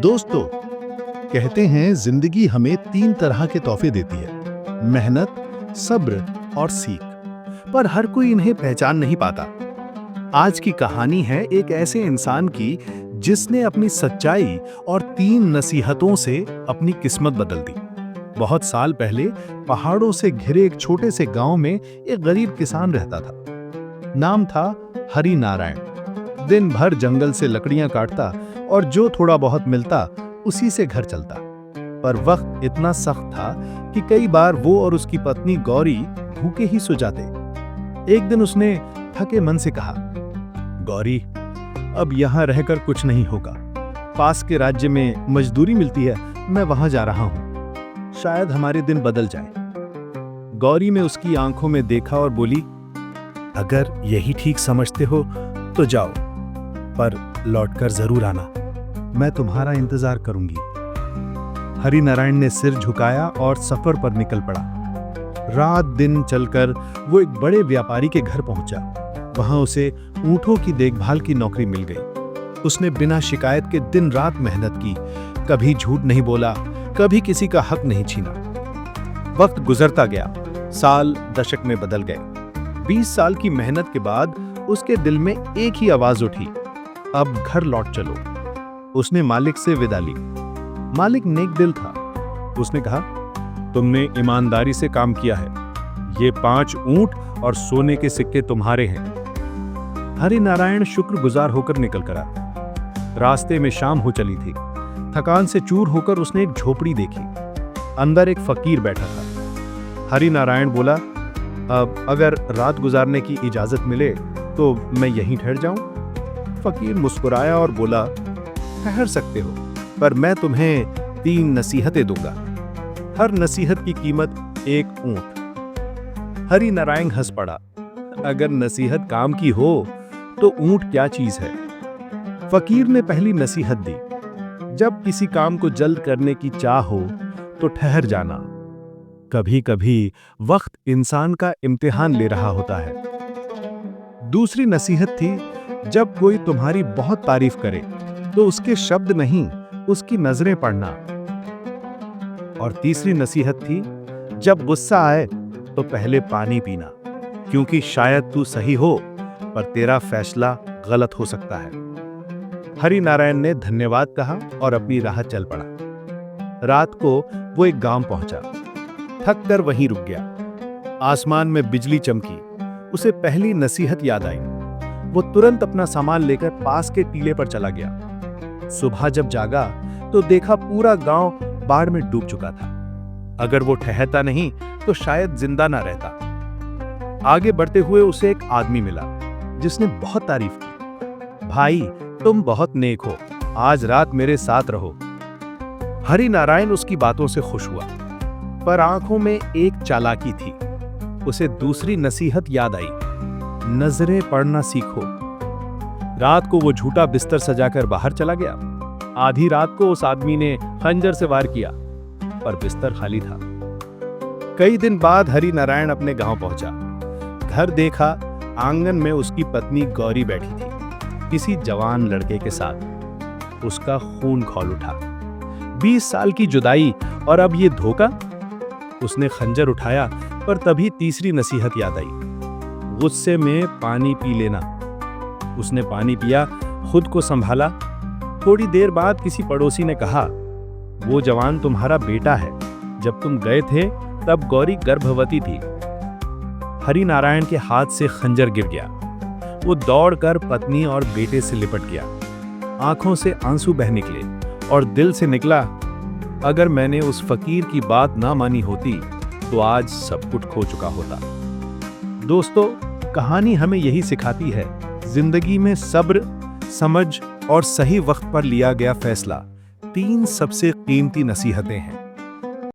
दोस्तों, कहते हैं जिंदगी हमें तीन तरह के तोहफे देती है, मेहनत, सब्र और सीख। पर हर कोई इन्हें पहचान नहीं पाता। आज की कहानी है एक ऐसे इंसान की जिसने अपनी सच्चाई और तीन नसीहतों से अपनी किस्मत बदल दी। बहुत साल पहले पहाड़ों से घिरे एक छोटे से गांव में एक गरीब किसान रहता था। नाम था हरि नारायण। दिन भर जंगल से लकड़ियां काटता और जो थोड़ा बहुत मिलता उसी से घर चलता। पर वक्त इतना सख्त था कि कई बार वो और उसकी पत्नी गौरी भूखे ही सो जाते। एक दिन उसने थके मन से कहा, गौरी, अब यहाँ रहकर कुछ नहीं होगा। पास के राज्य में मजदूरी मिलती है, मैं वहां जा रहा हूं। शायद हमारे दिन बदल जाए। गौरी ने उसकी आंखों में देखा और बोली, अगर यही ठीक समझते हो तो जाओ, पर लौटकर जरूर आना। मैं तुम्हारा इंतजार करूंगी। हरि नारायण ने सिर झुकाया और सफर पर निकल पड़ा। रात दिन चलकर वो एक बड़े व्यापारी के घर पहुंचा। वहां उसे ऊंटों की देखभाल की नौकरी मिल गई। उसने बिना शिकायत के दिन रात मेहनत की, कभी झूठ नहीं बोला, कभी किसी का हक नहीं छीना। वक्त गुजरता गया, साल दशक में बदल गए। 20 साल की मेहनत के बाद उसके दिल में एक ही आवाज उठी, अब घर लौट चलो। उसने मालिक से विदा ली। मालिक नेक दिल था। उसने कहा, तुमने ईमानदारी से काम किया है। ये 5 ऊंट और सोने के सिक्के तुम्हारे हैं। हरि नारायण शुक्रगुजार होकर निकल कर आया। रास्ते में शाम हो चली थी। थकान से चूर होकर उसने एक झोपड़ी देखी। अंदर एक फकीर बैठा था। हरि नारायण बोला, अब अगर रात गुजारने की इजाजत मिले तो मैं यहीं ठहर जाऊं। फकीर मुस्कुराया और बोला, ठहर सकते हो, पर मैं तुम्हें 3 नसीहतें दूंगा। हर नसीहत की कीमत 1 ऊंट। हरि नारायण हंस पड़ा। अगर नसीहत काम की हो तो ऊंट क्या चीज है। फकीर ने पहली नसीहत दी, जब किसी काम को जल्द करने की चाह हो तो ठहर जाना। कभी कभी वक्त इंसान का इम्तिहान ले रहा होता है। दूसरी नसीहत थी, जब कोई तुम्हारी बहुत तारीफ करे तो उसके शब्द नहीं, उसकी नजरें पढ़ना। और तीसरी नसीहत थी, जब गुस्सा आए तो पहले पानी पीना, क्योंकि शायद तू सही हो पर तेरा फैसला गलत हो सकता है। हरि नारायण ने धन्यवाद कहा और अपनी राह चल पड़ा। रात को वो एक गांव पहुंचा। थक कर वहीं रुक गया। आसमान में बिजली चमकी। उसे पहली नसीहत याद आई। वो तुरंत अपना सामान लेकर पास के टीले पर चला गया। सुबह जब जागा तो देखा पूरा गांव बाढ़ में डूब चुका था। अगर वो ठहरता नहीं तो शायद जिंदा ना रहता। आगे बढ़ते हुए उसे एक आदमी मिला जिसने बहुत तारीफ की। भाई, तुम बहुत नेक हो, आज रात मेरे साथ रहो। हरि नारायण उसकी बातों से खुश हुआ, पर आंखों में एक चालाकी थी। उसे दूसरी नसीहत याद आई, नजरें पढ़ना सीखो। रात को वो झूठा बिस्तर सजाकर बाहर चला गया। आधी रात को उस आदमी ने खंजर से वार किया, पर बिस्तर खाली था। कई दिन बाद हरि नारायण अपने गांव पहुंचा। घर देखा, आंगन में उसकी पत्नी गौरी बैठी थी, किसी जवान लड़के के साथ। उसका खून खौल उठा। 20 साल की जुदाई और अब ये धोखा। उसने खंजर उठाया, पर तभी तीसरी नसीहत याद आई, गुस्से में पानी पी लेना। उसने पानी पिया, खुद को संभाला। थोड़ी देर बाद किसी पड़ोसी ने कहा, वो जवान तुम्हारा बेटा है। जब तुम गए थे तब गौरी गर्भवती थी। हरि नारायण के हाथ से खंजर गिर गया। वो दौड़कर पत्नी और बेटे से लिपट गया। आंखों से आंसू बह निकले और दिल से निकला, अगर मैंने उस फकीर की बात ना मानी होती तो आज सब कुछ खो चुका होता। दोस्तों, कहानी हमें यही सिखाती है, जिंदगी में सब्र, समझ और सही वक्त पर लिया गया फैसला 3 सबसे कीमती नसीहतें हैं।